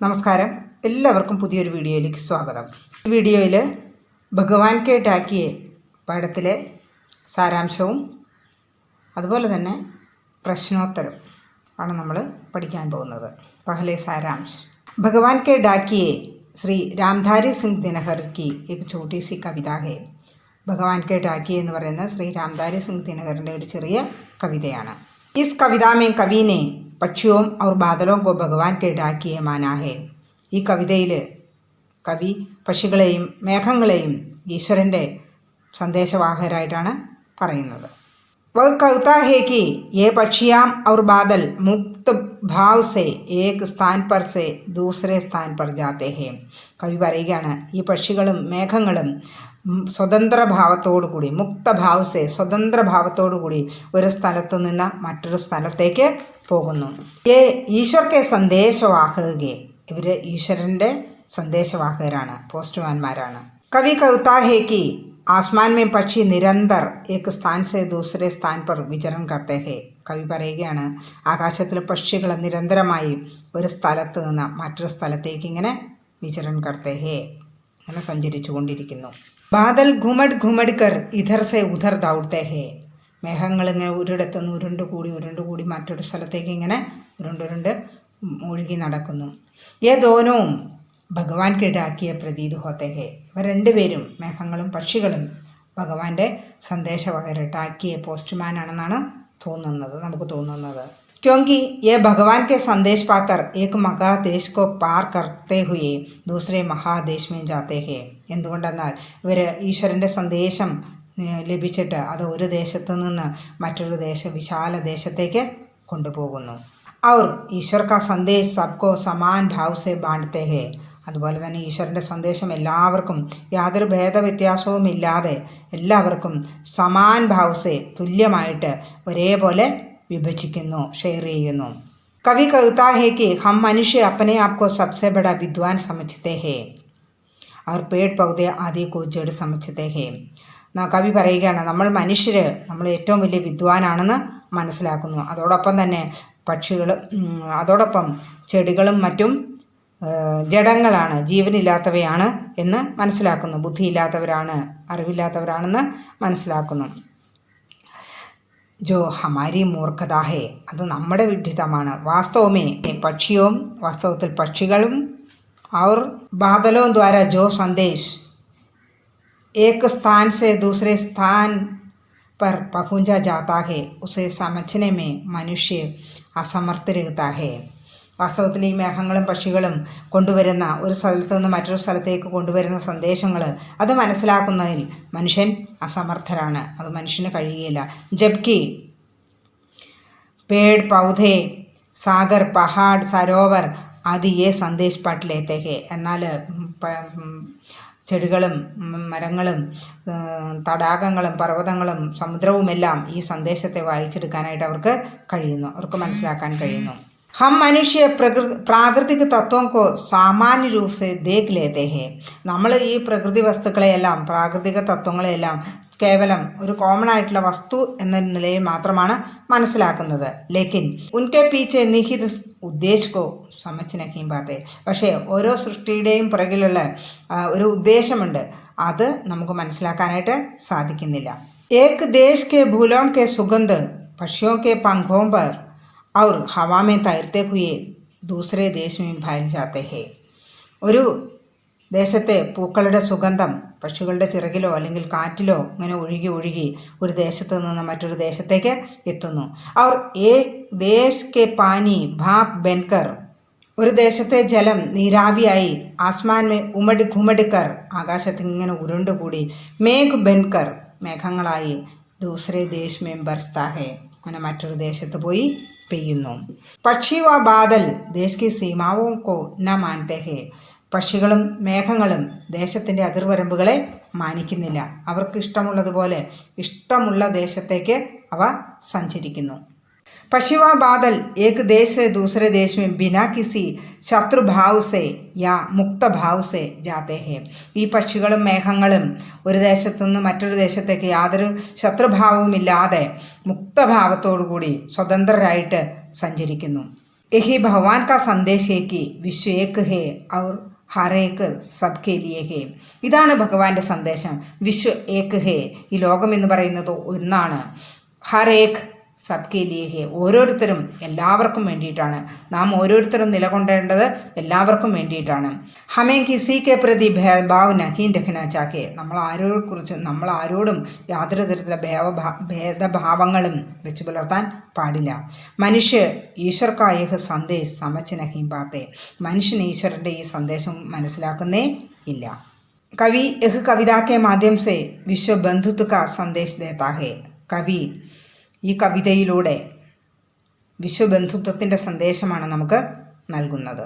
നമസ്കാരം, എല്ലാവർക്കും പുതിയൊരു വീഡിയോയിലേക്ക് സ്വാഗതം. ഈ വീഡിയോയിൽ ഭഗവാൻ കെ ഡാക്കിയെ പാഠത്തിലെ സാരാംശവും അതുപോലെ തന്നെ പ്രശ്നോത്തരം ആണ് നമ്മൾ പഠിക്കാൻ പോകുന്നത്. പഹലെ സാരാംശ്. ഭഗവാൻ കെ ഡാക്കിയെ ശ്രീ രാംധാരി സിംഗ് ദിനകർ की एक छोटी सी कविता है. ഭഗവാൻ കെ ഡാക്കി എന്ന് പറയുന്ന ശ്രീ രാംധാരി സിംഗ് ദിനകറിൻ്റെ ഒരു ചെറിയ കവിതയാണ്. ഇസ് കവിത में कवि ने പക്ഷിയോ और ബാദലോं को ഭഗവാൻ കെ ഡാക്കിയെ മാനാ ഹെ. ഈ കവിതയിൽ കവി പക്ഷികളെയും മേഘങ്ങളെയും ഈശ്വരൻ്റെ സന്ദേശവാഹകരായിട്ടാണ് പറയുന്നത്. വह कहता है कि ये पक्षियाँ और बादल मुक्त भाव से एक स्थान पर से दूसरे स्थान पर जाते हैं. കവി പറയുകയാണ്, ഈ പക്ഷികളും മേഘങ്ങളും സ്വതന്ത്ര ഭാവത്തോടുകൂടി, മുക്തഭാവസെ സ്വതന്ത്ര ഭാവത്തോടുകൂടി ഒരു സ്ഥലത്തു നിന്ന് മറ്റൊരു സ്ഥലത്തേക്ക് പോകുന്നു. ഏ ഈശ്വർ കെ സന്ദേശവാഹകെ. ഇവർ ഈശ്വരൻ്റെ സന്ദേശവാഹകരാണ്, പോസ്റ്റ്മാൻമാരാണ്. കവി कहता है कि आसमान में പക്ഷി നിരന്തർ एक स्थान से दूसरे स्थान पर വിചരൺ करते हैं. കവി പറയുകയാണ്, ആകാശത്തിലെ പക്ഷികൾ നിരന്തരമായി ഒരു സ്ഥലത്ത് നിന്ന് മറ്റൊരു സ്ഥലത്തേക്ക് ഇങ്ങനെ വിചരൺ करते हैं, ഇങ്ങനെ സഞ്ചരിച്ചു കൊണ്ടിരിക്കുന്നു. ബാദൽ ഘുമഡ് ഘുമഡ് കർ ഇധർ സെ ഉധർ ദൗഡ്ത്തെ ഹേ. മേഘങ്ങൾ ഇങ്ങനെ ഒരിടത്തുനിന്ന് ഉരുണ്ടുകൂടി മറ്റൊരു സ്ഥലത്തേക്ക് ഇങ്ങനെ ഉരുണ്ടുരുണ്ട് ഒഴുകി നടക്കുന്നു. യേ ദോനവും ഭഗവാൻ കെ ഡാക്കിയെ പ്രതീത് ഹോത്തെ ഹേ. ഇവർ രണ്ടുപേരും, മേഘങ്ങളും പക്ഷികളും, ഭഗവാന്റെ സന്ദേശവാഹകർ, ഡാക്കിയെ പോസ്റ്റ്മാനാണെന്നാണ് നമുക്ക് തോന്നുന്നത്. क्योंकि ये भगवान के संदेश पाकर एक महादेश को पार करते हुए दूसरे महादेश में जाते हैं. എന്തുകൊണ്ടെന്നാൽ ഇവർ ഈശ്വരൻ്റെ സന്ദേശം ലഭിച്ചിട്ട് അത് ഒരു ദേശത്തു നിന്ന് മറ്റൊരു വിശാല ദേശത്തേക്ക് കൊണ്ടുപോകുന്നു. और ईश्वर का संदेश सबको समान भाव से बांटते हैं. അതുപോലെ തന്നെ ഈശ്വരൻ്റെ സന്ദേശം എല്ലാവർക്കും യാതൊരു ഭേദവ്യത്യാസവും ഇല്ലാതെ എല്ലാവർക്കും സമാൻ ഭാവസെ തുല്യമായിട്ട് ഒരേപോലെ വിഭജിക്കുന്നു, ഷെയർ ചെയ്യുന്നു. കവി कहता है कि हम मनुष्य अपने आप को सबसे बड़ा विद्वान समझते हैं और पेड़ पौधे आदि को जड़ समझते हैं. കവി പറയുകയാണ്, നമ്മൾ മനുഷ്യർ നമ്മൾ ഏറ്റവും വലിയ വിദ്വാനാണെന്ന് മനസ്സിലാക്കുന്നു. അതോടൊപ്പം തന്നെ അതോടൊപ്പം ചെടികളും മറ്റും ജഡങ്ങളാണ്, ജീവനില്ലാത്തവയാണ് എന്ന് മനസ്സിലാക്കുന്നു. ബുദ്ധിയില്ലാത്തവരാണ്, അറിവില്ലാത്തവരാണെന്ന് മനസ്സിലാക്കുന്നു. ജോ ഹമാരി മൂർഖത ഹേ. അത് നമ്മുടെ വിഡ്ഢിത്തമാണ്. വാസ്തവമേ പക്ഷിയും, വാസ്തവത്തിൽ പക്ഷികളും, और बादलों द्वारा जो संदेश एक स्थान से दूसरे स्थान पर पहुंचा जाता है उसे समझने में मनुष्य असमर्थ रहता है. വാസ്തവത്തിൽ ഈ മേഘങ്ങളും പക്ഷികളും കൊണ്ടുവരുന്ന, ഒരു സ്ഥലത്തു നിന്ന് മറ്റൊരു സ്ഥലത്തേക്ക് കൊണ്ടുവരുന്ന സന്ദേശങ്ങൾ അത് മനസ്സിലാക്കുന്നതിൽ മനുഷ്യൻ അസമർത്ഥരാണ്, അത് മനുഷ്യന് കഴിയുകയില്ല. ജബ്കി പേड़ പൗധേ സാഗർ പഹാഡ് സരോവർ ആദി ഏ സന്ദേശ് പാട്ട് ലേത്തെ ഹേ. എന്നാൽ ചെടികളും മരങ്ങളും തടാകങ്ങളും പർവ്വതങ്ങളും സമുദ്രവുമെല്ലാം ഈ സന്ദേശത്തെ വായിച്ചെടുക്കാനായിട്ട് അവർക്ക് കഴിയുന്നു, അവർക്ക് മനസ്സിലാക്കാൻ കഴിയുന്നു. हम मनुष्य प्राकृतिक तत्वों को सामान्य रूप से देख लेते हैं. നമ്മൾ ഈ പ്രകൃതി വസ്തുക്കളെയെല്ലാം, പ്രാകൃതിക തത്വങ്ങളെയെല്ലാം കേവലം ഒരു കോമൺ ആയിട്ടുള്ള വസ്തു എന്ന നിലയിൽ മാത്രമാണ് മനസ്സിലാക്കുന്നത്. ലേക്കിൻ ഉൻകെ പീച്ചെ നിഹിത് ഉദ്ദേശിക്കോ സമച്ച് നഹീം ബാത്തെ. പക്ഷേ ഓരോ സൃഷ്ടിയുടെയും പുറകിലുള്ള ഒരു ഉദ്ദേശമുണ്ട്, അത് നമുക്ക് മനസ്സിലാക്കാനായിട്ട് സാധിക്കുന്നില്ല. ഏക് ദേശ് കെ ഫൂലോं के सुगंध पक्षियों के पंखों पर और हवा में तैरते हुए दूसरे देश में फैल जाते हैं. ഒരു ദേശത്തെ പൂക്കളുടെ സുഗന്ധം പക്ഷികളുടെ ചിറകിലോ അല്ലെങ്കിൽ കാറ്റിലോ ഇങ്ങനെ ഒഴുകി ഒരു ദേശത്ത് നിന്ന് മറ്റൊരു ദേശത്തേക്ക് എത്തുന്നു. और एक देश के पानी भाप बनकर. ഒരു ദേശത്തെ ജലം നീരാവിയായി ആസ്മാൻ മേ ഉമഡ് ഘുമഡ് കർ. ആകാശത്ത് ഇങ്ങനെ ഉരുണ്ടുകൂടി മേഘ് ബൻകർ. മേഘങ്ങളായി ദൂസരെ ദേശ് മേ ബർസ്താ ഹേ. അങ്ങനെ മറ്റൊരു ദേശത്ത് പോയി പെയ്യുന്നു. പക്ഷി വ ബാദൽ ദേശ് കി സീമാവോ കോ ന മാനത്തെ ഹേ. പക്ഷികളും മേഘങ്ങളും ദേശത്തിൻ്റെ അതിർവരമ്പുകളെ മാനിക്കുന്നില്ല. അവർക്ക് ഇഷ്ടമുള്ളതുപോലെ ഇഷ്ടമുള്ള ദേശത്തേക്ക് അവ സഞ്ചരിക്കുന്നു. പക്ഷി വ ബാദൽ ഏക് ദേശ് സെ ദൂസരെ ദേശ് മേ ബിനാ കിസി ശത്രുഭാവ് സെ യാ മുക്തഭാവ് സെ ജാത്തെ ഹേ. ഈ പക്ഷികളും മേഘങ്ങളും ഒരു ദേശത്തുനിന്ന് മറ്റൊരു ദേശത്തേക്ക് യാതൊരു ശത്രുഭാവവുമില്ലാതെ മുക്തഭാവത്തോടുകൂടി സ്വതന്ത്രരായിട്ട് സഞ്ചരിക്കുന്നു. यही भगवान का संदेश है कि विश्व एक है और हर एक सबके लिए है. ഇതാണ് ഭഗവാന്റെ സന്ദേശം. വിശ്വ ഏക് ഹേ, ഈ ലോകം എന്ന് പറയുന്നത് ഒന്നാണ്. ഹർ ഏക് സബ്കെ ലിയേ ഹേ, ഓരോരുത്തരും എല്ലാവർക്കും വേണ്ടിയിട്ടാണ്. നാം ഓരോരുത്തരും നിലകൊണ്ടേണ്ടത് എല്ലാവർക്കും വേണ്ടിയിട്ടാണ്. ഹമേ കിസി കെ പ്രതി ഭേദഭാവ് നഹീ രഖ്നാ ചാഹിയേ, നമ്മൾ ആരോടും യാതൊരു തരത്തിലുള്ള ഭേദഭാവങ്ങളും വെച്ച് പുലർത്താൻ പാടില്ല. മനുഷ്യ ഈശ്വർ കാ യഹ് സന്ദേശ് സമച്ച് നഹീ പാത്തേ, മനുഷ്യൻ ഈശ്വരൻ്റെ ഈ സന്ദേശം മനസ്സിലാക്കുന്നേ ഇല്ല. കവി യഹ് കവിതാ കെ മാധ്യം സെ വിശ്വ ബന്ധുത്വ കാ സന്ദേശ് ദേത്താ ഹേ, കവി ഈ കവിതയിലൂടെ വിശ്വബന്ധുത്വത്തിൻ്റെ സന്ദേശമാണ് നമുക്ക് നൽകുന്നത്.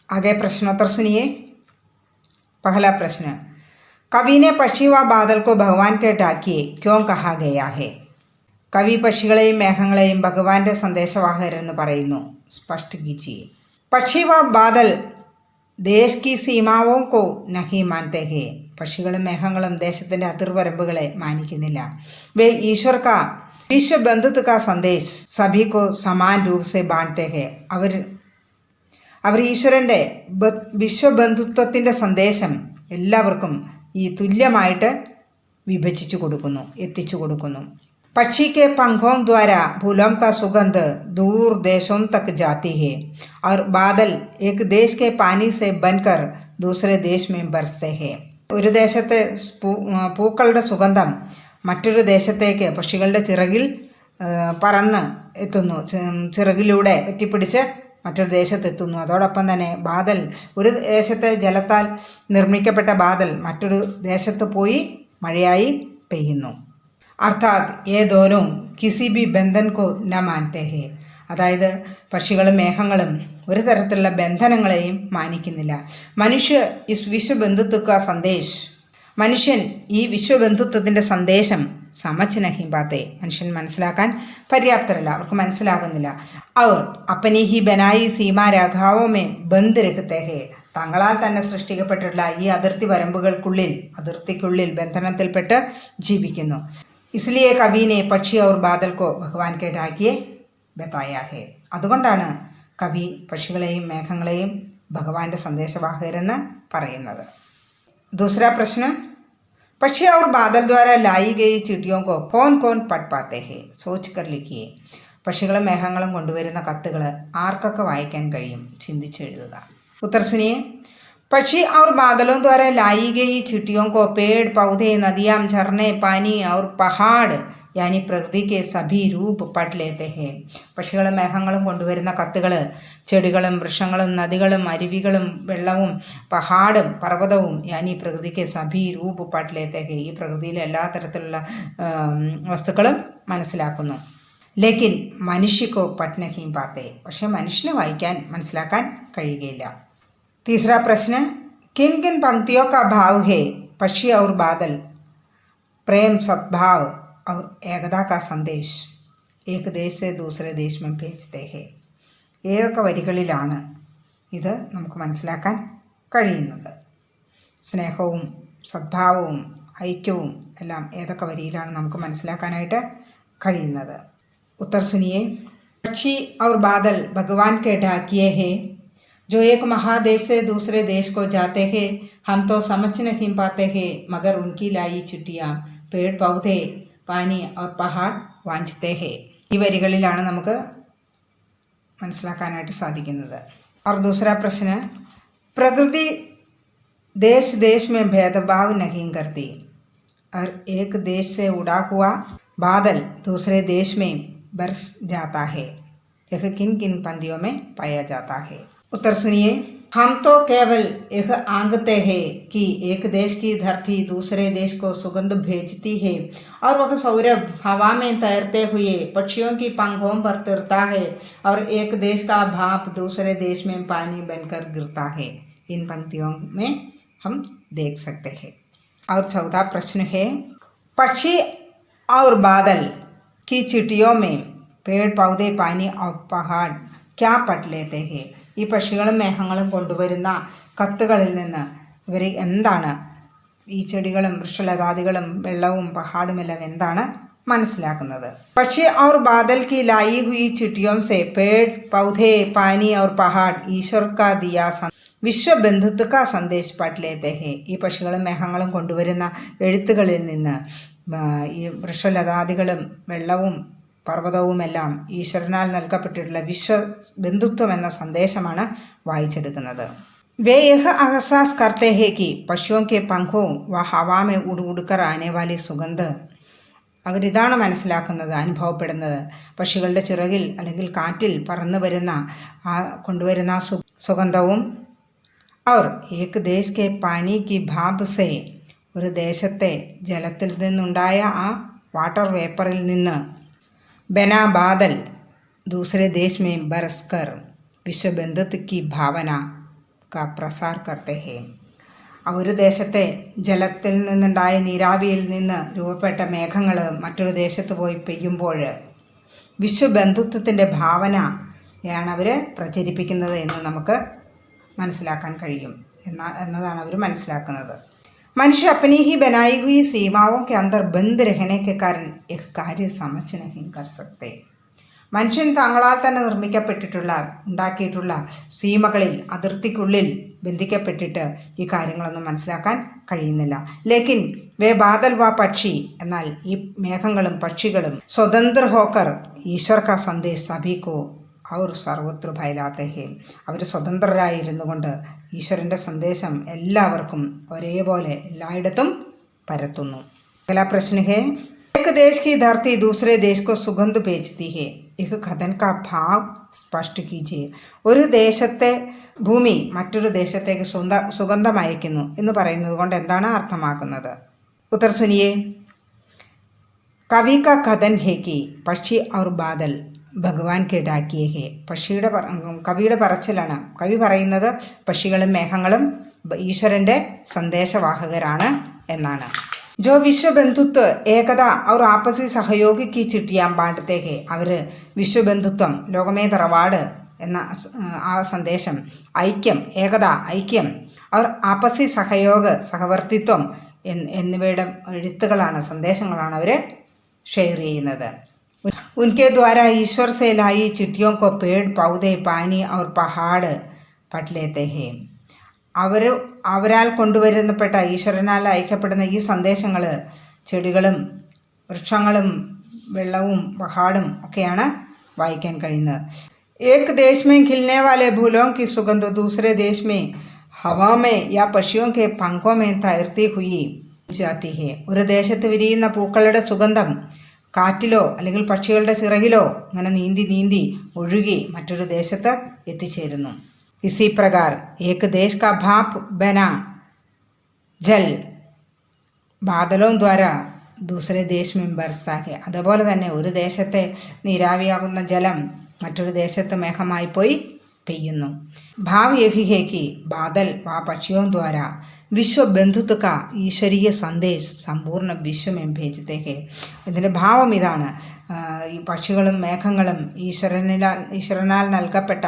ആകെ പ്രശ്നോത്തർ സുനിയെ. പഹല പ്രശ്ന, കവിനെ പക്ഷി വ ബാദൽ കോ ഭഗവാൻ കെ ഡാക്കിയെ ക്യോ കഹാ ഗയാ ഹേ, കവി പക്ഷികളെയും മേഘങ്ങളെയും ഭഗവാന്റെ സന്ദേശവാഹകരെന്ന് പറയുന്നു. സ്പഷ്ട കീജിയെ. പക്ഷി വ ബാദൽ ദേശ് കി സീമാവോ കോ നഹി മാനത്തെ ഹേ, പക്ഷികളും മേഘങ്ങളും ദേശത്തിൻ്റെ അതിർവരമ്പുകളെ മാനിക്കുന്നില്ല. വേ ഈശ്വർ കാ विश्व बंधुत्व का संदेश सभी को समान रूप से बांटते हैं, അവർ ഈശ്വരൻ്റെ വിശ്വബന്ധുത്വത്തിൻ്റെ സന്ദേശം എല്ലാവർക്കും ഈ തുല്യമായിട്ട് എത്തിച്ചു കൊടുക്കുന്നു. പക്ഷി के पंखों द्वारा फूलों का सुगंध दूर देशों तक जाती है और बादल एक देश के पानी से बनकर दूसरे देश में बरसते हैं. ഒരു ദേശത്തെ പൂക്കളുടെ സുഗന്ധം മറ്റൊരു ദേശത്തേക്ക് പക്ഷികളുടെ ചിറകിൽ പറന്ന് എത്തുന്നു, ചിറകിലൂടെ പറ്റിപ്പിടിച്ച് മറ്റൊരു ദേശത്തെത്തുന്നു. അതോടൊപ്പം തന്നെ ബാദൽ, ഒരു ദേശത്തെ ജലത്താൽ നിർമ്മിക്കപ്പെട്ട ബാദൽ മറ്റൊരു ദേശത്ത് പോയി മഴയായി പെയ്യുന്നു. അർത്ഥാത് ഏ ദോനോ കിസി ബി ബന്ധൻ കോ ന മാനത്തെ ഹേ, അതായത് പക്ഷികളും മേഘങ്ങളും ഒരു തരത്തിലുള്ള ബന്ധനങ്ങളെയും മാനിക്കുന്നില്ല. മനുഷ്യ ഇസ് വിശ്വബന്ധുത്വ കാ സന്ദേശ്, മനുഷ്യൻ ഈ വിശ്വബന്ധുത്വത്തിൻ്റെ സന്ദേശം സമച്ച് നഹീ പാത്തേ, മനുഷ്യൻ മനസ്സിലാക്കാൻ പര്യാപ്തരല്ല, അവർക്ക് മനസ്സിലാകുന്നില്ല. അവർ അപ്പനി ഹി ബനായി സീമാ രാഘാവോമേ ബന്ദ് രഖത്തെ ഹേ, തങ്ങളാൽ തന്നെ സൃഷ്ടിക്കപ്പെട്ടിട്ടുള്ള ഈ അതിർത്തിക്കുള്ളിൽ ബന്ധനത്തിൽപ്പെട്ട് ജീവിക്കുന്നു. ഇസ്ലിയെ കവിനെ പക്ഷി ഔർ ബാദൽ കോ ഭഗവാൻ കെ ഡാക്കിയെ ബതായാ ഹേ, അതുകൊണ്ടാണ് കവി പക്ഷികളെയും മേഘങ്ങളെയും ഭഗവാന്റെ സന്ദേശവാഹകരെന്ന് പറയുന്നത്. दूसरा प्रश्न, പക്ഷി और बादल द्वारा लाई गई चिट्ठियों को कौन कौन पढ़ पाते हैं, सोच कर लिखिए. പക്ഷികളും മേഘങ്ങളും കൊണ്ടുവരുന്ന കത്തുകൾ ആർക്കൊക്കെ വായിക്കാൻ കഴിയും, ചിന്തിച്ചെഴുതുക. ഉത്തർ സുനിയെ. പക്ഷി और बादलों द्वारा लाई गई चिट्ठियों को पेड़ पौधे नदियाँ झरने पानी और पहाड़ യാനി പ്രകൃതിക്ക് സഭി രൂപ് പഠ് ലേത്തെ ഹേ, പക്ഷികളും മേഘങ്ങളും കൊണ്ടുവരുന്ന കത്തുകൾ ചെടികളും വൃക്ഷങ്ങളും നദികളും അരുവികളും വെള്ളവും പഹാടും പർവ്വതവും യാനി പ്രകൃതിക്ക് സഭി രൂപ് പഠ് ലേത്തെ ഹേ, ഈ പ്രകൃതിയിലെ എല്ലാ തരത്തിലുള്ള വസ്തുക്കളും മനസ്സിലാക്കുന്നു. ലേക്കിൻ മനുഷ്യക്കോ പഠ് നഹീ പാത്തേ, പക്ഷെ മനുഷ്യന് മനസ്സിലാക്കാൻ കഴിയുകയില്ല. तीसरा प्रश्न, किन किन पंक्तियों का भाव है പക്ഷി और बादल प्रेम सद्भाव और एकता का संदेश एक देश से दूसरे देश में भेजते हैं, ഏതൊക്കെ വരികളിലാണ് ഇത് നമുക്ക് മനസ്സിലാക്കാൻ കഴിയുന്നത്? സ്നേഹവും സദ്ഭാവവും ഐക്യവും എല്ലാം ഏതൊക്കെ വരിയിലാണ് നമുക്ക് മനസ്സിലാക്കാനായിട്ട് കഴിയുന്നത്? ഉത്തർ സുനിയെ. പക്ഷി और बादल भगवान के ढाकिए हैं, जो एक महादेश से दूसरे देश को जाते हैं, हम तो समझ नहीं पाते हैं, मगर उनकी लाई चिट्ठियाँ पेड़ पौधे पानी और पहाड़ वांछते हैं. ഈ വരികളിലാണ് നമുക്ക് മനസ്സിലാക്കാനായിട്ട് സാധിക്കുന്നത്. और दूसरा प्रश्न, प्रकृति देश देश में भेदभाव नहीं करती और एक देश से उड़ा हुआ बादल दूसरे देश में बरस जाता है, यह किन किन पंक्तियों में पाया जाता है? उत्तर सुनिए. हम तो केवल यह आंकते हैं कि एक देश की धरती दूसरे देश को सुगंध भेजती है और वह सौरभ हवा में तैरते हुए पक्षियों की पंखों पर तिरता है और एक देश का भाप दूसरे देश में पानी बनकर गिरता है. इन पंक्तियों में हम देख सकते हैं. और चौथा प्रश्न है, पक्षी और बादल की चिट्ठियों में पेड़ पौधे पानी और पहाड़ क्या पढ़ लेते हैं? ഈ പക്ഷികളും മേഘങ്ങളും കൊണ്ടുവരുന്ന കത്തുകളിൽ നിന്ന് ഇവർ എന്താണ്, ഈ ചെടികളും വൃക്ഷലതാദികളും വെള്ളവും പഹാടുമെല്ലാം എന്താണ് മനസ്സിലാക്കുന്നത്. പക്ഷി और बादल की लाई हुई चिट्ठियों से पेड़ पौधे पानी और पहाड़ ईश्वर का दिया വിശ്വബന്ധുത്വ കാ സന്ദേശ് പാട്ട് ലേത്തെ ഹേ. ഈ പക്ഷികളും മേഘങ്ങളും കൊണ്ടുവരുന്ന എഴുത്തുകളിൽ നിന്ന് ഈ വൃക്ഷലതാദികളും വെള്ളവും പർവ്വതവുമെല്ലാം ഈശ്വരനാൽ നൽകപ്പെട്ടിട്ടുള്ള വിശ്വബന്ധുത്വം എന്ന സന്ദേശമാണ് വായിച്ചെടുക്കുന്നത്. वे यह एहसास करते हैं कि पशुओं के पंखों व हवा में उड़ उड़कर आने वाली सुगंध. അവരിതാണ് മനസ്സിലാക്കുന്നത്, അനുഭവപ്പെടുന്നത്. പക്ഷികളുടെ ചിറകിൽ അല്ലെങ്കിൽ കാറ്റിൽ പറന്നു വരുന്ന കൊണ്ടുവരുന്ന സുഗന്ധവും और एक देश के पानी की भाप से, ഒരു ദേശത്തെ ജലത്തിൽ നിന്നുണ്ടായ ആ വാട്ടർ വേപ്പറിൽ നിന്ന് ബനാ ബാദൽ दूसरे देश में बरसकर विश्वबंधुत्व की भावना का प्रसार करते हैं. ഒരു ദേശത്തെ ജലത്തിൽ നിന്നുണ്ടായ നീരാവിയിൽ നിന്ന് രൂപപ്പെട്ട മേഘങ്ങൾ മറ്റൊരു ദേശത്ത് പോയി പെയ്യുമ്പോൾ വിശ്വബന്ധുത്വത്തിൻ്റെ ഭാവനയാണ് അവർ പ്രചരിപ്പിക്കുന്നത് എന്ന് നമുക്ക് മനസ്സിലാക്കാൻ കഴിയും എന്നതാണ് അവർ മനസ്സിലാക്കുന്നത്. മനുഷ്യ अपनी ही बनाई हुई सीमाओं के अंदर बंद रहने के कारण एक कार्य समझ नहीं कर सकते. മനുഷ്യൻ താങ്കളാൽ തന്നെ ഉണ്ടാക്കിയിട്ടുള്ള സീമകളിൽ അതിർത്തിക്കുള്ളിൽ ബന്ധിക്കപ്പെട്ടിട്ട് ഈ കാര്യങ്ങളൊന്നും മനസ്സിലാക്കാൻ കഴിയുന്നില്ല. ലേക്കിൻ വേ ബാദൽ വാ പക്ഷി, എന്നാൽ ഈ മേഘങ്ങളും പക്ഷികളും സ്വതന്ത്ര ഹോക്കർ ഈശ്വർ കാ സന്ദേശ് സഭിക്കോ അവർ സർവത്ര ഫൈലാത്തെ ഹേ. അവർ സ്വതന്ത്രരായിരുന്നു കൊണ്ട് ഈശ്വരൻ്റെ സന്ദേശം എല്ലാവർക്കും ഒരേപോലെ എല്ലായിടത്തും പരത്തുന്നു. അഗला प्रश्न है, एक देश की धरती दूसरे देश को सुगंध भेजती है, एक कथन का भाव स्पष्ट कीजिए. ഒരു ദേശത്തെ ഭൂമി മറ്റൊരു ദേശത്തേക്ക് സുഗന്ധം അയക്കുന്നു എന്ന് പറയുന്നത് കൊണ്ട് എന്താണ് അർത്ഥമാക്കുന്നത്? ഉത്തർ സുനിയേ. കവി കാ കഥൻ ഹേ കി പക്ഷി ഔർ ബാദൽ ഭഗവാൻ കെ ഡാക്കിയേ ഹേ. കവിയുടെ പറച്ചിലാണ്. കവി പറയുന്നത് പക്ഷികളും മേഘങ്ങളും ഈശ്വരൻ്റെ സന്ദേശവാഹകരാണ് എന്നാണ്. जो വിശ്വബന്ധുത്വ ഏകത और आपसी सहयोग की चिट्ठियां बांटते हैं. അവർ വിശ്വബന്ധുത്വം, ലോകമേ തറവാട് എന്ന ആ സന്ദേശം, ഐക്യം, ഏകത, ഐക്യം, അവർ ആപസി സഹयोग, സഹവർത്തിത്വം എന്നിവയുടെ എഴുത്തുകളാണ്, സന്ദേശങ്ങളാണ് അവർ ഷെയർ ചെയ്യുന്നത്. उनके द्वारा ईश्वर से लाई चिट्ठियों को पेड़ पौधे पानी और पहाड़ पढ़ लेते हैं. അവരാൽ കൊണ്ടുവരുന്നപ്പെട്ട ഈശ്വരനാൽ അയക്കപ്പെടുന്ന ഈ സന്ദേശങ്ങൾ ചെടികളും വൃക്ഷങ്ങളും വെള്ളവും പഹാടും ഒക്കെയാണ് വായിക്കാൻ കഴിയുന്നത്. एक देश में खिलने वाले फूलों की सुगंध दूसरे देश में हवा में या पक्षियों के पंखों में तैरती हुई जाती है. ഒരു ദേശത്ത് വിരിയുന്ന പൂക്കളുടെ സുഗന്ധം കാറ്റിലോ അല്ലെങ്കിൽ പക്ഷികളുടെ ചിറകിലോ അങ്ങനെ നീന്തി നീന്തി ഒഴുകി മറ്റൊരു ദേശത്ത് എത്തിച്ചേരുന്നു. इसी प्रकार एक देश का भाप बना जल बादलों द्वारा दूसरे देश में बरसता है. അതുപോലെ തന്നെ ഒരു ദേശത്തെ നീരാവിയാകുന്ന ജലം മറ്റൊരു ദേശത്ത് മേഘമായി പോയി പെയ്യുന്നു. भाव यही है कि बादल व पक्षियों द्वारा विश्व बंधुत्व का ഈശ്വരീയ സന്ദേശ് സമ്പൂർണ്ണ വിശ്വം भेजते हैं. ഇതിൻ്റെ ഭാവം ഇതാണ്. ഈ പക്ഷികളും മേഘങ്ങളും ഈശ്വരനാൽ നൽകപ്പെട്ട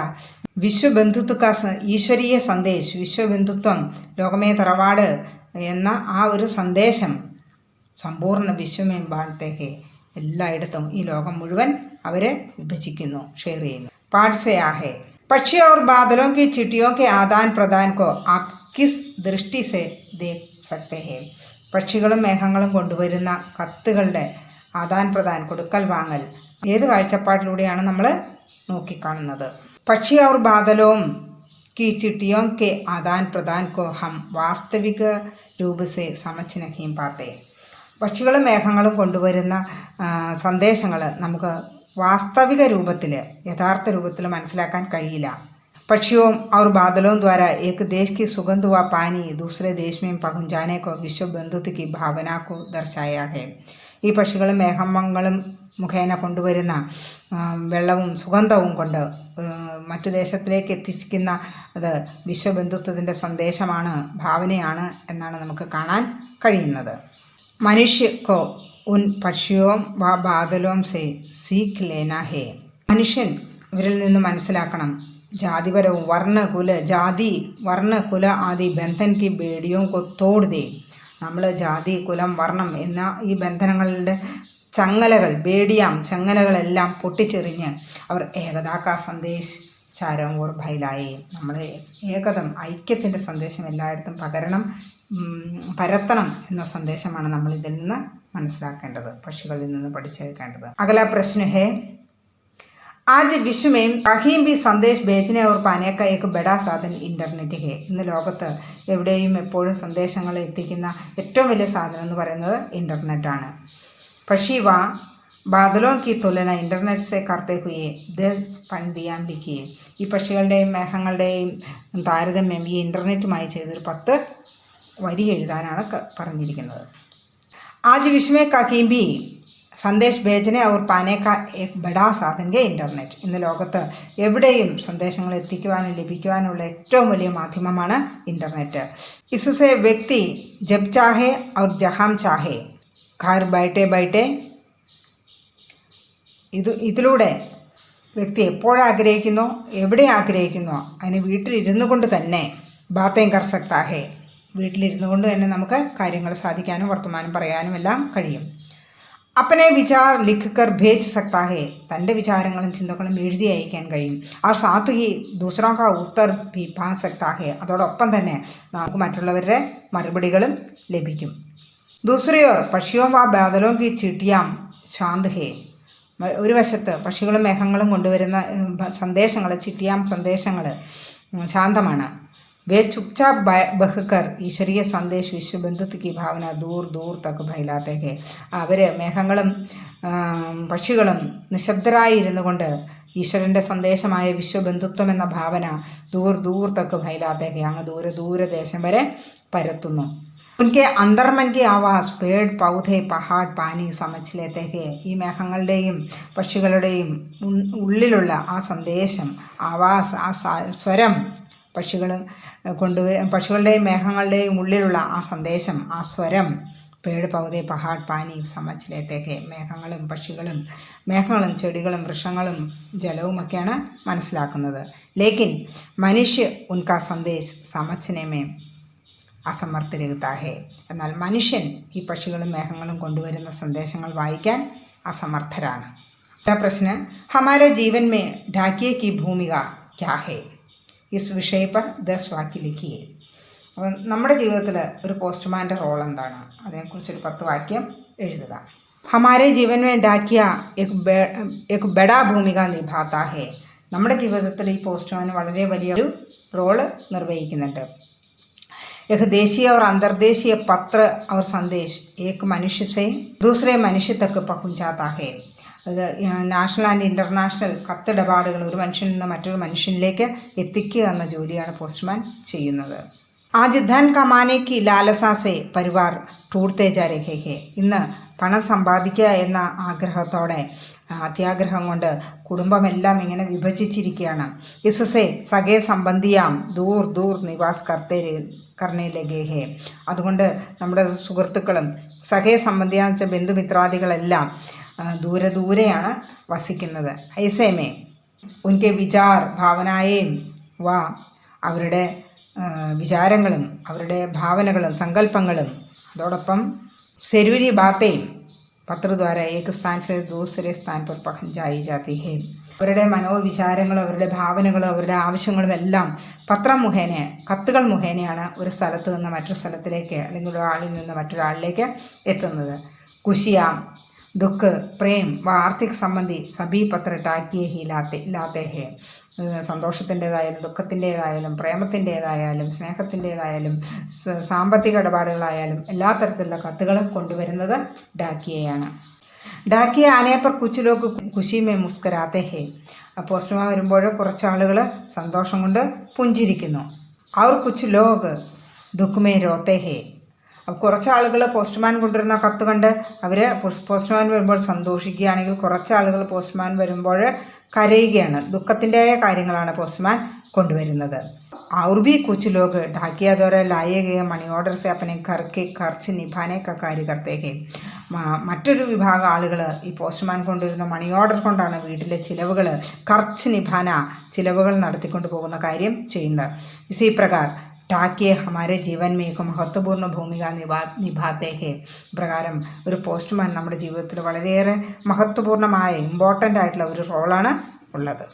വിശ്വബന്ധുത്വ കാ ഈശ്വരീയ സന്ദേശ്, വിശ്വബന്ധുത്വം, ലോകമേ തറവാട് എന്ന ആ ഒരു സന്ദേശം സമ്പൂർണ്ണ വിശ്വമെമ്പാടത്തേക്ക് എല്ലായിടത്തും ഈ ലോകം മുഴുവൻ അവരെ വിഭജിക്കുന്നു, ഷെയർ ചെയ്യുന്നു. പാഠ്സേ ആഹേ പക്ഷി और बादलों की चिट्ठियों के आदान प्रदान को आप किस दृष्टि से देख सकते हैं. പക്ഷികളും മേഘങ്ങളും കൊണ്ടുവരുന്ന കത്തുകളുടെ ആദാൻ പ്രദാൻ, കൊടുക്കൽ വാങ്ങൽ ഏത് കാഴ്ചപ്പാടിലൂടെയാണ് നമ്മൾ നോക്കിക്കാണുന്നത്? പക്ഷി और बादलों की चिट्ठियों के आदान प्रदान को हम वास्तविक रूप से समझ नहीं पाते. പക്ഷികളും മേഘങ്ങളും കൊണ്ടുവരുന്ന സന്ദേശങ്ങൾ നമുക്ക് വാസ്തവിക രൂപത്തിൽ, യഥാർത്ഥ രൂപത്തിൽ മനസ്സിലാക്കാൻ കഴിയില്ല. പക്ഷിयों और बादलों द्वारा एक देश की सुगंध व पानी दूसरे देश में पहुंचाने को विश्व बंधुत्व की भावना को दर्शाया है. ഈ പക്ഷികളും മേഘങ്ങളും മുഖേന കൊണ്ടുവരുന്ന വെള്ളവും സുഗന്ധവും കൊണ്ട് മറ്റു ദേശത്തിലേക്ക് എത്തിക്കുന്ന അത് വിശ്വബന്ധുത്വത്തിൻ്റെ സന്ദേശമാണ്, ഭാവനയാണ് എന്നാണ് നമുക്ക് കാണാൻ കഴിയുന്നത്. മനുഷ്യ കോ ഉൻ പക്ഷിയോ വ ബാദലോം സേ സീഖ് ലേന ഹേ. മനുഷ്യൻ ഇവരിൽ നിന്ന് മനസ്സിലാക്കണം ജാതിപരവും വർണ്ണ കുല ആദി ബന്ധൻ കി ബേഡിയോ കൊ തോട് ദേ. നമ്മൾ ജാതി കുലം വർണ്ണം എന്ന ഈ ബന്ധനങ്ങളുടെ ചങ്ങലകൾ ബേഡിയാം ചങ്ങലകളെല്ലാം പൊട്ടിച്ചെറിഞ്ഞ് അവർ ഏകതാ കാ സന്ദേശ് ചാരോം ഓർ ഫൈലായി. നമ്മൾ ഏകതം ഐക്യത്തിൻ്റെ സന്ദേശം എല്ലായിടത്തും പരത്തണം എന്ന സന്ദേശമാണ് നമ്മൾ ഇതിൽ നിന്ന് മനസ്സിലാക്കേണ്ടത്, പക്ഷികളിൽ നിന്ന് പഠിച്ചെടുക്കേണ്ടത്. അഗല പ്രശ്ന ഹേ, आज विश्व में कहीं भी संदेश भेजने और पाने का एक बड़ा साधन इंटरनेറ്റ് है. ഇന്ന് ലോകത്ത് എവിടെയും എപ്പോഴും സന്ദേശങ്ങൾ എത്തിക്കുന്ന ഏറ്റവും വലിയ സാധനം എന്ന് പറയുന്നത് ഇൻ്റർനെറ്റാണ്. പക്ഷി വാ ബാദലോं की तुलना इंटरनेट से करते हुए 10 पंक्तियां लिखिए. ഈ പക്ഷികളുടെയും മേഘങ്ങളുടെയും താരതമ്യം ഈ ഇൻ്റർനെറ്റുമായി ചെയ്തൊരു 10 വരി എഴുതാനാണ് പറഞ്ഞിരിക്കുന്നത്. आज विश्व में कहीं भी സന്ദേശ് ഭേജനെ അവർ പാനെ കാ ഏക് ബഡാ സാധൻ ഹേ ഇൻ്റർനെറ്റ്. ഇന്ന് ലോകത്ത് എവിടെയും സന്ദേശങ്ങൾ എത്തിക്കുവാനും ലഭിക്കുവാനുള്ള ഏറ്റവും വലിയ മാധ്യമമാണ് ഇൻ്റർനെറ്റ്. ഇസ്സെ വ്യക്തി ജബ് ചാഹെ ഔർ ജഹാം ചാഹെ ഘർ ബൈഠെ ബൈഠെ, ഇതിലൂടെ വ്യക്തി എപ്പോഴാഗ്രഹിക്കുന്നോ എവിടെ ആഗ്രഹിക്കുന്നോ അതിന് വീട്ടിലിരുന്നു കൊണ്ട് തന്നെ ബാത്തേം കർ സക്താ ഹേ, വീട്ടിലിരുന്നു കൊണ്ട് തന്നെ നമുക്ക് കാര്യങ്ങൾ സാധിക്കാനും വർത്തമാനം പറയാനും എല്ലാം കഴിയും. अपने विचार लिख कर भेज सकता है, തൻ്റെ വിചാരങ്ങളും ചിന്തകളും എഴുതി അയക്കാൻ കഴിയും. ആ സാത്ത് ഹി ദൂസറോं का उत्तर भी पा सकता है, അതോടൊപ്പം തന്നെ നമുക്ക് മറ്റുള്ളവരുടെ മറുപടികളും ലഭിക്കും. दूसरी ओर പക്ഷിयों व बादलों की चिट्ठियां शांत है. ഒരു വശത്ത് പക്ഷികളും മേഘങ്ങളും കൊണ്ടുവരുന്ന സന്ദേശങ്ങൾ സന്ദേശങ്ങൾ ശാന്തമാണ്. वे चुपचाप बहकर ईश्वरीय संदेश विश्व बंधुत्व की भावना दूर दूर तक फैलाते हैं. അവർ മേഘങ്ങളും പക്ഷികളും നിശബ്ദരായി ഇരുന്നു കൊണ്ട് ഈശ്വരൻ്റെ സന്ദേശമായ വിശ്വബന്ധുത്വം എന്ന ഭാവന ദൂർ ദൂർ തക്ക് ഫൈലാത്തേക്ക്, അങ്ങ് ദൂരദേശം വരെ പരത്തുന്നു. ഉൻകെ അന്തർമൻ കി ആവാസ് പേഡ് പൗധെ പഹാഡ് പാനി സമച്ച് ലേത്തെ ഹേ. ഈ മേഘങ്ങളുടെയും പക്ഷികളുടെയും ഉള്ളിലുള്ള ആ സന്ദേശം, ആവാസ്, ആ സ്വരം, പക്ഷികളുടെയും മേഘങ്ങളുടെയും ഉള്ളിലുള്ള ആ സന്ദേശം, ആ സ്വരം, പേട് പൗതേ പഹാഡ് പാനി സമച്ച് ലേത്തേക്ക്, മേഘങ്ങളും ചെടികളും വൃക്ഷങ്ങളും ജലവുമൊക്കെയാണ് മനസ്സിലാക്കുന്നത്. ലേക്കിൻ മനുഷ്യ ഉൻകാ സന്ദേശ് സമച്ഛനമേ അസമർത്ഥ രഹിതാ ഹേ. എന്നാൽ മനുഷ്യൻ ഈ പക്ഷികളും മേഘങ്ങളും കൊണ്ടുവരുന്ന സന്ദേശങ്ങൾ വായിക്കാൻ അസമർത്ഥരാണ്. പ്രശ്ന ഹമാരെ ജീവൻ മേ ഢാക്കിയെ കി ഭൂമിക ക്യാ ഹേ. ഇസ് വിഷയ പർ 10 വാക്യ ലിഖിയെ. അപ്പം നമ്മുടെ ജീവിതത്തിൽ ഒരു പോസ്റ്റ്മാൻ്റെ റോൾ എന്താണ്, അതിനെക്കുറിച്ചൊരു 10 വാക്യം എഴുതുക. ഹമാരെ ജീവൻ മേ ഡാക്കിയ എക് ബഡാ ഭൂമിക നിഭാതാ ഹേ. നമ്മുടെ ജീവിതത്തിൽ ഈ പോസ്റ്റ്മാൻ വളരെ വലിയൊരു റോള് നിർവഹിക്കുന്നുണ്ട്. एक देशीय और अंतर्देशीय पत्र और संदेश एक मनुष्य से दूसरे मनुष्य तक पहुंचाता है. അത് നാഷണൽ ആൻഡ് ഇൻ്റർനാഷണൽ കത്തിടപാടുകൾ ഒരു മനുഷ്യനിൽ നിന്ന് മറ്റൊരു മനുഷ്യനിലേക്ക് എത്തിക്കുക എന്ന ജോലിയാണ് പോസ്റ്റ്മാൻ ചെയ്യുന്നത്. ആജ് ധൻ കമാനേക്ക് ലാലസാസെ പരിവാർ ടൂർത്തേ ജാ രഹേ ഹേ. ഇന്ന് പണം സമ്പാദിക്കുക എന്ന ആഗ്രഹത്തോടെ അത്യാഗ്രഹം കൊണ്ട് കുടുംബമെല്ലാം ഇങ്ങനെ വിഭജിച്ചിരിക്കുകയാണ്. ഇസ്സെ സഗേ സംബന്ധിയാം ദൂർ ദൂർ നിവാസ് കർണേ ലഗേ ഹേ. അതുകൊണ്ട് നമ്മുടെ സുഹൃത്തുക്കളും സഹേ സംബന്ധിയാന്ന് വെച്ചാൽ ബന്ധുമിത്രാദികളെല്ലാം ദൂരെയാണ് വസിക്കുന്നത്. ഐസേമേ ഉൻകെ വിചാർ ഭാവനായേം വാ, അവരുടെ വിചാരങ്ങളും അവരുടെ ഭാവനകളും സങ്കല്പങ്ങളും അതോടൊപ്പം സെരുരി ബാത്തേയും പത്രദ്വാര ഏക സ്ഥാൻ സെ ദൂസരെ സ്ഥാൻ पर പഹഞ്ചായി ജാതി ഹേ. അവരുടെ മനോവിചാരങ്ങളും അവരുടെ ഭാവനകളും അവരുടെ ആവശ്യങ്ങളും എല്ലാം പത്രം മുഖേന, കത്തുകൾ മുഖേനയാണ് ഒരു സ്ഥലത്ത് നിന്ന് മറ്റൊരു സ്ഥലത്തിലേക്ക് അല്ലെങ്കിൽ ഒരാളിൽ നിന്ന് മറ്റൊരാളിലേക്ക് എത്തുന്നത്. കുശിയാം ദുഃഖ പ്രേം വ ആർത്തിക് സംബന്ധി സബി പത്ര ടാക്കിയെ ഹി ലാത്തേ ഹേ. സന്തോഷത്തിൻ്റേതായാലും ദുഃഖത്തിൻ്റേതായാലും പ്രേമത്തിൻ്റേതായാലും സ്നേഹത്തിൻ്റേതായാലും സാമ്പത്തിക ഇടപാടുകളായാലും എല്ലാ തരത്തിലുള്ള കത്തുകളും കൊണ്ടുവരുന്നത് ഡാക്കിയയാണ്. ഡാക്കിയ ആനേപ്പർ കുച്ച് ലോക്ക് ഖുഷിമേ മുസ്കരാത്തേ ഹേ. പോസ്റ്റ്മാൻ വരുമ്പോൾ കുറച്ച് ആളുകൾ സന്തോഷം കൊണ്ട് പുഞ്ചിരിക്കുന്നു. അവർ കുച്ച് ലോക് ദുഃഖമേ രോത്തേ ഹേ. കുറച്ച് ആളുകൾ പോസ്റ്റ്മാൻ കൊണ്ടുവരുന്ന കത്ത് കണ്ട് അവർ പോസ്റ്റ്മാൻ വരുമ്പോൾ സന്തോഷിക്കുകയാണെങ്കിൽ കുറച്ച് ആളുകൾ പോസ്റ്റ്മാൻ വരുമ്പോൾ കരയുകയാണ്. ദുഃഖത്തിൻ്റെ കാര്യങ്ങളാണ് പോസ്റ്റ്മാൻ കൊണ്ടുവരുന്നത്. और भी कुछ लोग ढाकिया द्वारा लाए गए मनी ऑर्डर से अपने घर के खर्च निभाने का कार्य करते हैं. മറ്റൊരു വിഭാഗം ആളുകൾ ഈ പോസ്റ്റ്മാൻ കൊണ്ടുവരുന്ന മണി ഓർഡർ കൊണ്ടാണ് വീട്ടിലെ ചിലവുകൾ ചിലവുകൾ നടത്തിക്കൊണ്ട് പോകുന്ന കാര്യം ചെയ്യുന്നത്. ഇസി പ്രകാർ डाकिये हमारे जीवन में एक महत्वपूर्ण भूमिക നിഭാത്തെ ഹെ. പ്രകാരം ഒരു പോസ്റ്റ്മാൻ നമ്മുടെ ജീവിതത്തിൽ വളരെയേറെ മഹത്വപൂർണ്ണമായ ഇമ്പോർട്ടൻ്റ് ആയിട്ടുള്ള ഒരു റോളാണ് ഉള്ളത്.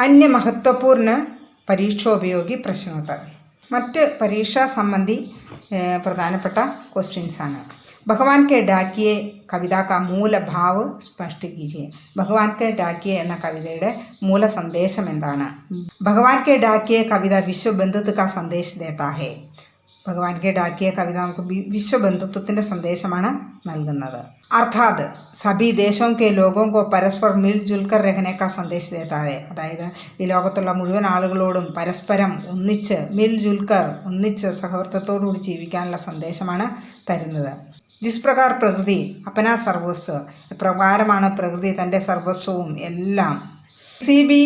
अन्य महत्वपूर्ण പരീക്ഷോപയോഗി പ്രശ്നോത്തർ. മറ്റ് പരീക്ഷാ സംബന്ധി പ്രധാനപ്പെട്ട ക്വസ്റ്റ്യൻസാണ്. ഭഗവാൻ കെ ഡാക്കിയെ കവിത കാ മൂല ഭാവ് സ്പഷ്ട കീജിയെ. ഭഗവാൻ കെ ഡാക്കിയെ എന്ന കവിതയുടെ മൂല സന്ദേശം എന്താണ്? ഭഗവാൻ കെ ഡാക്കിയെ കവിത വിശ്വബന്ധുത്വ കാ സന്ദേശ് ദേത്താ ഹെ. ഭഗവാൻ കെ ഡാക്കിയെ കവിത നമുക്ക് വിശ്വബന്ധുത്വത്തിൻ്റെ സന്ദേശമാണ് നൽകുന്നത്. അർത്ഥാത് സഭി ദേശോं के लोगों को परस्पर मिलजुल कर रहने का സന്ദേശ് ദേത്താ ഹെ. അതായത് ഈ ലോകത്തുള്ള മുഴുവൻ ആളുകളോടും പരസ്പരം ഒന്നിച്ച് സഹവർത്തത്തോടുകൂടി ജീവിക്കാനുള്ള സന്ദേശമാണ് തരുന്നത്. ജിസ് പ്രകാർ പ്രകൃതി അപ്പനാ സർവസ്വ. പ്രകാരമാണ് പ്രകൃതി തൻ്റെ സർവസ്വവും എല്ലാം സി ബി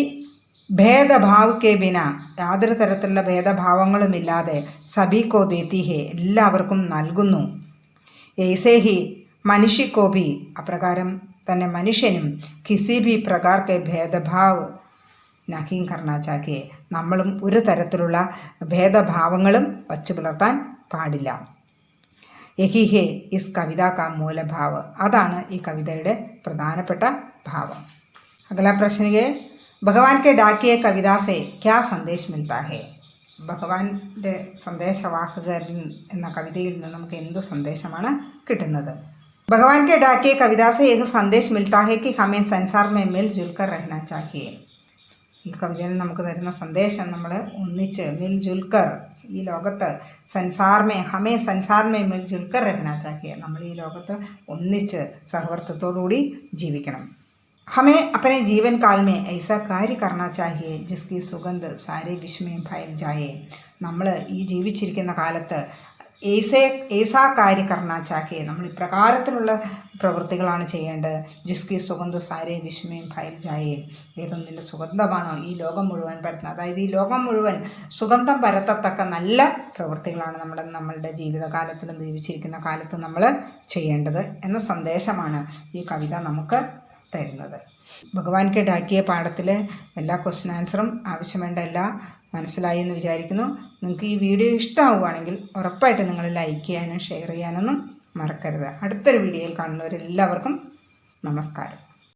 ഭേദഭാവ് കെ ബിന യാതൊരു തരത്തിലുള്ള ഭേദഭാവങ്ങളുമില്ലാതെ സബിക്കോ ദേത്തി ഹെ എല്ലാവർക്കും നൽകുന്നു. ഏസേ ഹി മനുഷ്യക്കോ ഭി അപ്രകാരം തന്നെ മനുഷ്യനും കിസി ഭി പ്രകാർ കെ ഭേദഭാവ് നഹീം കർണാ ചാഹിയെ. നമ്മളും ഒരു തരത്തിലുള്ള ഭേദഭാവങ്ങളും വച്ചു പുലർത്താൻ പാടില്ല. യഹി ഹെ ഇസ് കവിത കാ മൂലഭാവ്. അതാണ് ഈ കവിതയുടെ പ്രധാനപ്പെട്ട ഭാവം. അഗല പ്രശ്നയെ ഭഗവാൻ കെ ഡാക്കിയെ കവിത സെ ക്യാ സന്ദേശ് മിൽത്താ ഹെ. ഭഗവാന്റെ സന്ദേശവാഹകൻ എന്ന കവിതയിൽ നിന്ന് നമുക്ക് എന്ത് സന്ദേശമാണ് കിട്ടുന്നത്? ഭഗവാൻ കെ ഡാക്കിയെ കവിത സെ ഏക സന്ദേശ് മിൽത്താ ഹെ കി ഹമേ സൻസാർ മേ മിൽ ജുൽ കർ രഹ്നാ ചാഹിയെ. ഈ കവിതയിൽ നമുക്ക് തരുന്ന സന്ദേശം നമ്മൾ ഒന്നിച്ച് മിൽ ജുൽക്കർ ഈ ലോകത്ത് ഹമേ സൻസാർ മേ മിൽ ജുൽക്കർ രഹ്നാ ചാഹിയെ. നമ്മൾ ഈ ലോകത്ത് ഒന്നിച്ച് സഹവർത്തത്തോടുകൂടി ജീവിക്കണം. हमें अपने जीवन काल में ऐसा कार्य करना चाहिए जिसकी सुगंध सारे विश्व में फैल जाए. നമ്മൾ ഈ ജീവിച്ചിരിക്കുന്ന കാലത്ത് ഏസാ കാര്യ കർണ ചാഹിയെ. നമ്മൾ ഇപ്രകാരത്തിലുള്ള പ്രവൃത്തികളാണ് ചെയ്യേണ്ടത്. ജിസ്കി സുഗന്ധ സാരേ വിശ്വമേം ഫൈൽ ജായേ. ഏതൊന്നിൻ്റെ സുഗന്ധമാണോ ഈ ലോകം മുഴുവൻ പരത്തുന്നത്, അതായത് ഈ ലോകം മുഴുവൻ സുഗന്ധം പരത്തത്തക്ക നല്ല പ്രവൃത്തികളാണ് നമ്മളുടെ ജീവിതകാലത്തിലും ജീവിച്ചിരിക്കുന്ന കാലത്ത് നമ്മൾ ചെയ്യേണ്ടത് എന്ന സന്ദേശമാണ് ഈ കവിത നമുക്ക് തരുന്നത്. ഭഗവാൻ കെ ഡാക്കിയ പാഠത്തിലെ എല്ലാ ക്വസ്റ്റ്യൻ ആൻസറും ആവശ്യം എല്ലാം മനസ്സിലായി എന്ന് വിചാരിക്കുന്നു. നിങ്ങൾക്ക് ഈ വീഡിയോ ഇഷ്ടമാവുകയാണെങ്കിൽ ഉറപ്പായിട്ട് നിങ്ങൾ ലൈക്ക് ചെയ്യാനും ഷെയർ ചെയ്യാനൊന്നും മറക്കരുത്. അടുത്തൊരു വീഡിയോയിൽ കാണുന്നവരെല്ലാവർക്കും നമസ്കാരം.